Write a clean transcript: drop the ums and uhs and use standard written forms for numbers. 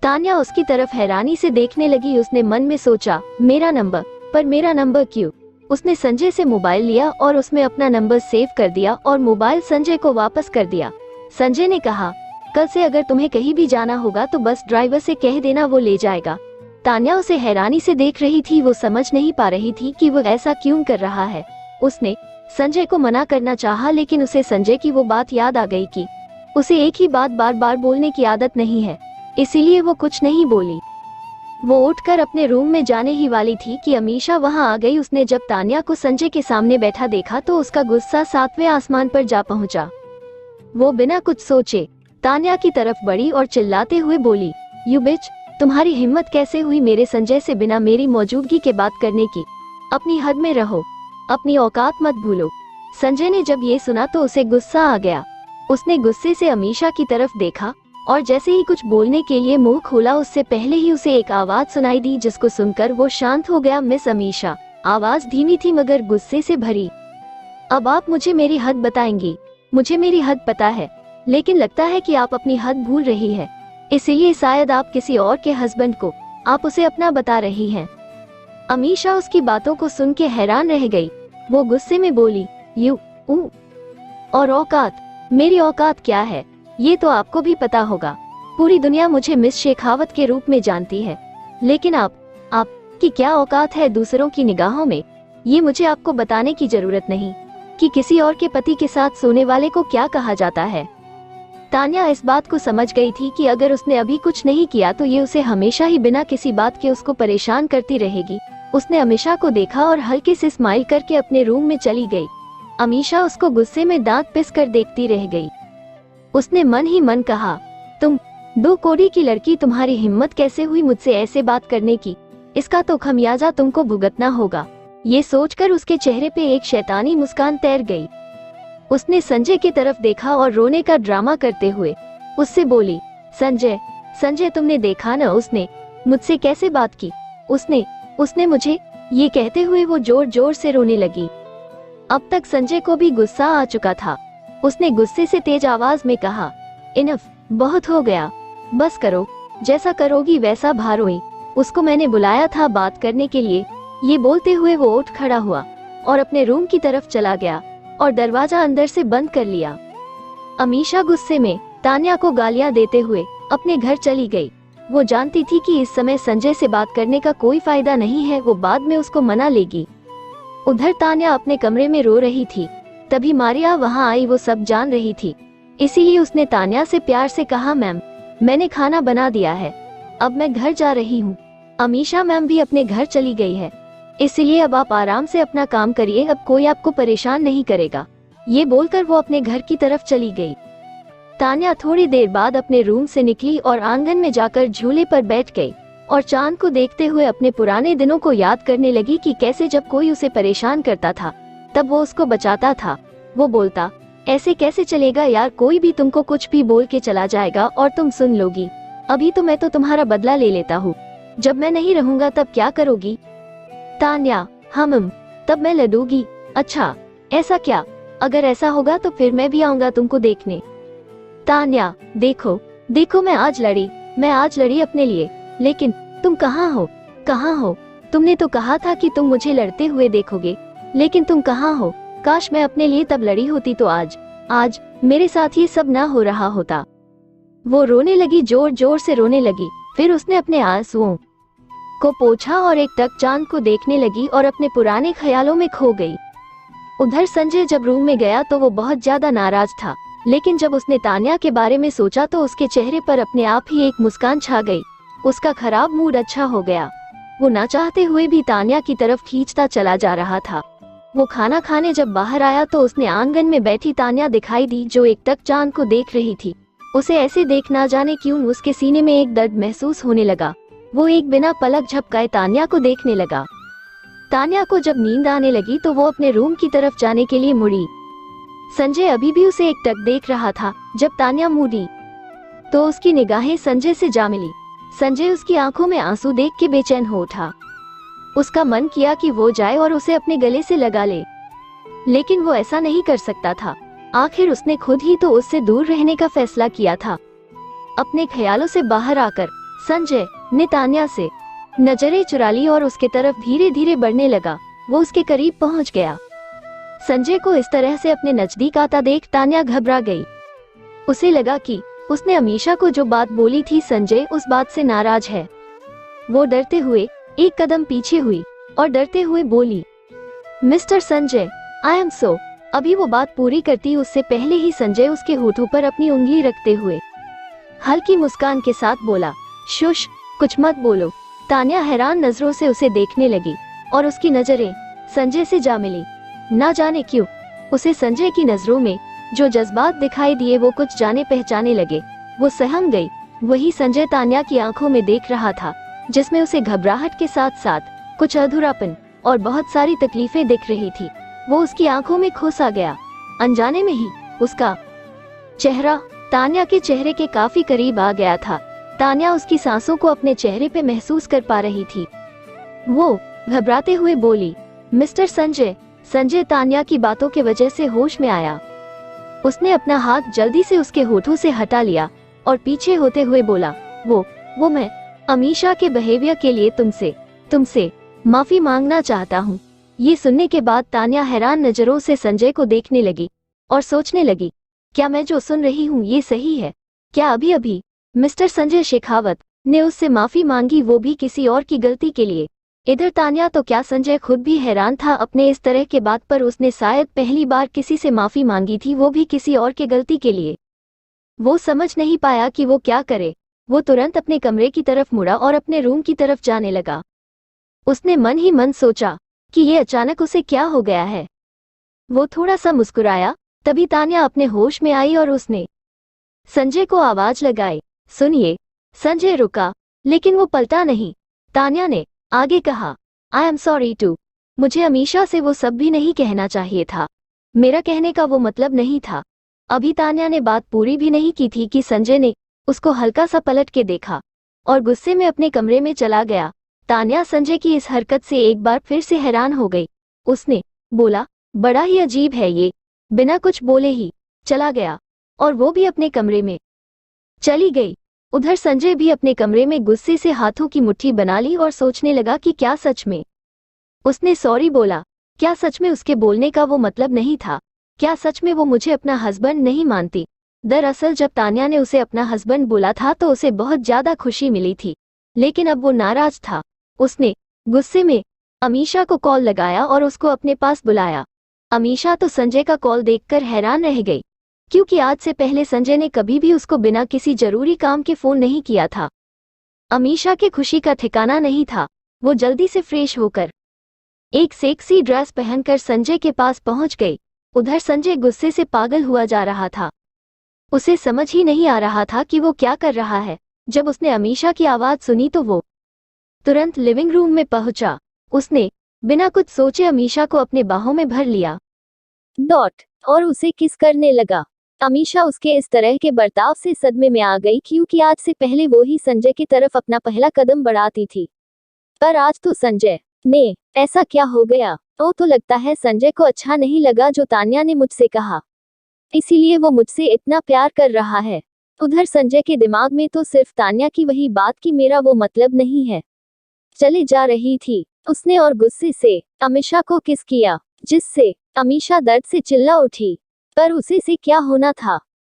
तान्या उसकी तरफ हैरानी से देखने लगी। उसने मन में सोचा, मेरा नंबर, पर मेरा नंबर क्यों? उसने संजय से मोबाइल लिया और उसमें अपना नंबर सेव कर दिया और मोबाइल संजय को वापस कर दिया। संजय ने कहा, कल से अगर तुम्हें कहीं भी जाना होगा तो बस ड्राइवर से कह देना, वो ले जाएगा। तान्या उसे हैरानी से देख रही थी। वो समझ नहीं पा रही थी कि वो ऐसा क्यों कर रहा है। उसने संजय को मना करना चाहा, लेकिन उसे संजय की वो बात याद आ गई कि उसे एक ही बात बार बार बोलने की आदत नहीं है, इसीलिए वो कुछ नहीं बोली। वो उठकर अपने रूम में जाने ही वाली थी कि अमीशा वहां आ गई। उसने जब तान्या को संजय के सामने बैठा देखा तो उसका गुस्सा 7वें आसमान पर जा पहुंचा। वो बिना कुछ सोचे तान्या की तरफ बढ़ी और चिल्लाते हुए बोली, यू बिच, तुम्हारी हिम्मत कैसे हुई मेरे संजय से बिना मेरी मौजूदगी के बात करने की? अपनी हद में रहो, अपनी औकात मत भूलो। संजय ने जब ये सुना तो उसे गुस्सा आ गया। उसने गुस्से से अमीशा की तरफ देखा और जैसे ही कुछ बोलने के लिए मुंह खोला, उससे पहले ही उसे एक आवाज सुनाई दी, जिसको सुनकर वो शांत हो गया। मिस अमीशा। आवाज धीमी थी मगर गुस्से से भरी। अब आप मुझे मेरी हद बताएंगी? मुझे मेरी हद पता है, लेकिन लगता है कि आप अपनी हद भूल रही है, इसीलिए शायद आप किसी और के हस्बैंड को आप उसे अपना बता रही हैं। अमीशा उसकी बातों को सुन के हैरान रह गई। वो गुस्से में बोली, यू और औकात, मेरी औकात क्या है ये तो आपको भी पता होगा। पूरी दुनिया मुझे मिस शेखावत के रूप में जानती है, लेकिन आपकी क्या औकात है दूसरों की निगाहों में, ये मुझे आपको बताने की जरूरत नहीं कि किसी और के पति के साथ सोने वाले को क्या कहा जाता है। तान्या इस बात को समझ गई थी कि अगर उसने अभी कुछ नहीं किया तो ये उसे हमेशा ही बिना किसी बात के उसको परेशान करती रहेगी। उसने अमीशा को देखा और हल्के से स्माइल करके अपने रूम में चली गई। अमीशा उसको गुस्से में दांत पिस कर देखती रह गई। उसने मन ही मन कहा, तुम 2 कौड़ी की लड़की, तुम्हारी हिम्मत कैसे हुई मुझसे ऐसे बात करने की? इसका तो खमियाजा तुमको भुगतना होगा। ये सोचकर उसके चेहरे पे एक शैतानी मुस्कान तैर गई। उसने संजय की तरफ देखा और रोने का ड्रामा करते हुए उससे बोली, संजय तुमने देखा ना उसने मुझसे कैसे बात की? उसने मुझे, ये कहते हुए वो जोर जोर से रोने लगी। अब तक संजय को भी गुस्सा आ चुका था। उसने गुस्से से तेज आवाज में कहा, इनफ, बहुत हो गया, बस करो, जैसा करोगी वैसा भारोई। उसको मैंने बुलाया था बात करने के लिए। ये बोलते हुए वो उठ खड़ा हुआ और अपने रूम की तरफ चला गया और दरवाजा अंदर से बंद कर लिया। अमीशा गुस्से में तान्या को गालियां देते हुए अपने घर चली गई। वो जानती थी कि इस समय संजय से बात करने का कोई फायदा नहीं है, वो बाद में उसको मना लेगी। उधर तान्या अपने कमरे में रो रही थी। तभी मारिया वहां आई। वो सब जान रही थी, इसीलिए उसने तान्या से प्यार से कहा, मैम, मैंने खाना बना दिया है, अब मैं घर जा रही हूँ। अमीशा मैम भी अपने घर चली गई है, इसलिए अब आप आराम से अपना काम करिए, अब कोई आपको परेशान नहीं करेगा। ये बोलकर वो अपने घर की तरफ चली गई। तान्या थोड़ी देर बाद अपने रूम से निकली और आंगन में जाकर झूले पर बैठ गई और चांद को देखते हुए अपने पुराने दिनों को याद करने लगी कि कैसे जब कोई उसे परेशान करता था तब वो उसको बचाता था। वो बोलता, ऐसे कैसे चलेगा यार, कोई भी तुमको कुछ भी बोल के चला जाएगा और तुम सुन लोगी। अभी तो मैं तो तुम्हारा बदला ले लेता हूँ, जब मैं नहीं रहूंगा तब क्या करोगी? तान्या, तब मैं लड़ूंगी। अच्छा, ऐसा क्या? अगर ऐसा होगा तो फिर मैं भी आऊंगा तुमको देखने। तान्या, देखो मैं आज लड़ी अपने लिए, लेकिन तुम कहाँ हो? तुमने तो कहा था कि तुम मुझे लड़ते हुए देखोगे, लेकिन तुम कहाँ हो? काश मैं अपने लिए तब लड़ी होती तो आज मेरे साथ ये सब ना हो रहा होता। वो रोने लगी, जोर जोर से रोने लगी। फिर उसने अपने आंसुओं को पोंछा और एक टक चांद को देखने लगी और अपने पुराने ख्यालों में खो गई। उधर संजय जब रूम में गया तो वो बहुत ज्यादा नाराज था, लेकिन जब उसने तान्या के बारे में सोचा तो उसके चेहरे पर अपने आप ही एक मुस्कान छा गई। उसका खराब मूड अच्छा हो गया। वो ना चाहते हुए भी तान्या की तरफ खींचता चला जा रहा था। वो खाना खाने जब बाहर आया तो उसने आंगन में बैठी तान्या दिखाई दी, जो एक टक चांद को देख रही थी। उसे ऐसे देख ना जाने क्यों उसके सीने में एक दर्द महसूस होने लगा। वो एक बिना पलक झपकाए तान्या को देखने लगा। तान्या को जब नींद आने लगी तो वो अपने रूम की तरफ जाने के लिए मुड़ी। संजय अभी भी उसे एक टक देख रहा था। जब तान्या मुड़ी तो उसकी निगाहें संजय से जा मिली। संजय उसकी आंखों में आंसू देख के बेचैन हो उठा। उसका मन किया कि वो जाए और उसे अपने गले से लगा ले, लेकिन वो ऐसा नहीं कर सकता था। आखिर उसने खुद ही तो उससे दूर रहने का फैसला किया था। अपने ख्यालों से बाहर आकर संजय ने तान्या से नजरें चुरा ली और उसके तरफ धीरे धीरे बढ़ने लगा। वो उसके करीब पहुंच गया। संजय को इस तरह से अपने नजदीक आता देख तान्या घबरा गई। उसे लगा कि उसने अमीशा को जो बात बोली थी, संजय उस बात से नाराज है। वो डरते हुए एक कदम पीछे हुई और डरते हुए बोली, mister Sanjay, I am so. अभी वो बात पूरी करती उससे पहले ही संजय उसके होठों पर अपनी उंगली रखते हुए हल्की मुस्कान के साथ बोला, शुश, कुछ मत बोलो। तान्या हैरान नजरों से उसे देखने लगी और उसकी नजरें संजय से जा मिली। ना जाने क्यों उसे संजय की नजरों में जो जज्बात दिखाई दिए वो कुछ जाने पहचाने लगे। वो सहम गई। वही संजय तान्या की आंखों में देख रहा था, जिसमें उसे घबराहट के साथ साथ कुछ अधूरापन और बहुत सारी तकलीफें दिख रही थी। वो उसकी आंखों में खो सा गया। अनजाने में ही उसका चेहरा तान्या के चेहरे के काफी करीब आ गया था। तान्या उसकी सांसों को अपने चेहरे पे महसूस कर पा रही थी। वो घबराते हुए बोली, मिस्टर संजय। संजय तान्या की बातों के वजह से होश में आया। उसने अपना हाथ जल्दी से उसके होठों से हटा लिया और पीछे होते हुए बोला, वो मैं अमीशा के बिहेवियर के लिए तुमसे माफी मांगना चाहता हूँ। ये सुनने के बाद तान्या हैरान नजरों से संजय को देखने लगी और सोचने लगी, क्या मैं जो सुन रही हूँ ये सही है? क्या अभी अभी मिस्टर संजय शेखावत ने उससे माफी मांगी, वो भी किसी और की गलती के लिए? इधर तान्या तो क्या संजय खुद भी हैरान था अपने इस तरह के बात पर। उसने शायद पहली बार किसी से माफी मांगी थी, वो भी किसी और के गलती के लिए। वो समझ नहीं पाया कि वो क्या करे। वो तुरंत अपने कमरे की तरफ मुड़ा और अपने रूम की तरफ जाने लगा। उसने मन ही मन सोचा कि ये अचानक उसे क्या हो गया है। वो थोड़ा सा मुस्कुराया, तभी तान्या अपने होश में आई और उसने संजय को आवाज लगाई, सुनिए। संजय रुका, लेकिन वो पलटा नहीं। तान्या ने आगे कहा, आई एम सॉरी टू। मुझे अमीशा से वो सब भी नहीं कहना चाहिए था। मेरा कहने का वो मतलब नहीं था। अभी तान्या ने बात पूरी भी नहीं की थी कि संजय ने उसको हल्का सा पलट के देखा और गुस्से में अपने कमरे में चला गया। तान्या संजय की इस हरकत से एक बार फिर से हैरान हो गई। उसने बोला, बड़ा ही अजीब है ये। बिना कुछ बोले ही चला गया और वो भी अपने कमरे में चली गई। उधर संजय भी अपने कमरे में गुस्से से हाथों की मुट्ठी बना ली और सोचने लगा कि क्या सच में उसने सॉरी बोला? क्या सच में उसके बोलने का वो मतलब नहीं था? क्या सच में वो मुझे अपना हस्बैंड नहीं मानती? दरअसल जब तान्या ने उसे अपना हस्बैंड बोला था तो उसे बहुत ज्यादा खुशी मिली थी, लेकिन अब वो नाराज था। उसने गुस्से में अमीशा को कॉल लगाया और उसको अपने पास बुलाया। अमीशा तो संजय का कॉल देखकर हैरान रह गई, क्योंकि आज से पहले संजय ने कभी भी उसको बिना किसी जरूरी काम के फोन नहीं किया था। अमीशा के खुशी का ठिकाना नहीं था। वो जल्दी से फ्रेश होकर एक सेक्सी ड्रेस पहनकर संजय के पास पहुंच गई। उधर संजय गुस्से से पागल हुआ जा रहा था। उसे समझ ही नहीं आ रहा था कि वो क्या कर रहा है। जब उसने अमीशा की आवाज सुनी तो वो तुरंत लिविंग रूम में पहुंचा। उसने बिना कुछ सोचे अमीशा को अपने बाहों में भर लिया और उसे किस करने लगा। अमीशा उसके इस तरह के बर्ताव से सदमे में आ गई, क्योंकि आज से पहले वो ही संजय की तरफ अपना पहला कदम बढ़ाती थी, पर आज तो संजय ने ऐसा क्या हो गया? तो लगता है संजय को अच्छा नहीं लगा जो तान्या ने मुझसे कहा, इसीलिए वो मुझसे इतना प्यार कर रहा है। उधर संजय के दिमाग में तो सिर्फ तान्या की वही बात कि मेरा वो मतलब नहीं है चले जा रही थी। उसने और गुस्से से अमीशा को किस किया, जिससे अमीशा दर्द से चिल्ला उठी। पर उसे से क्या होना था?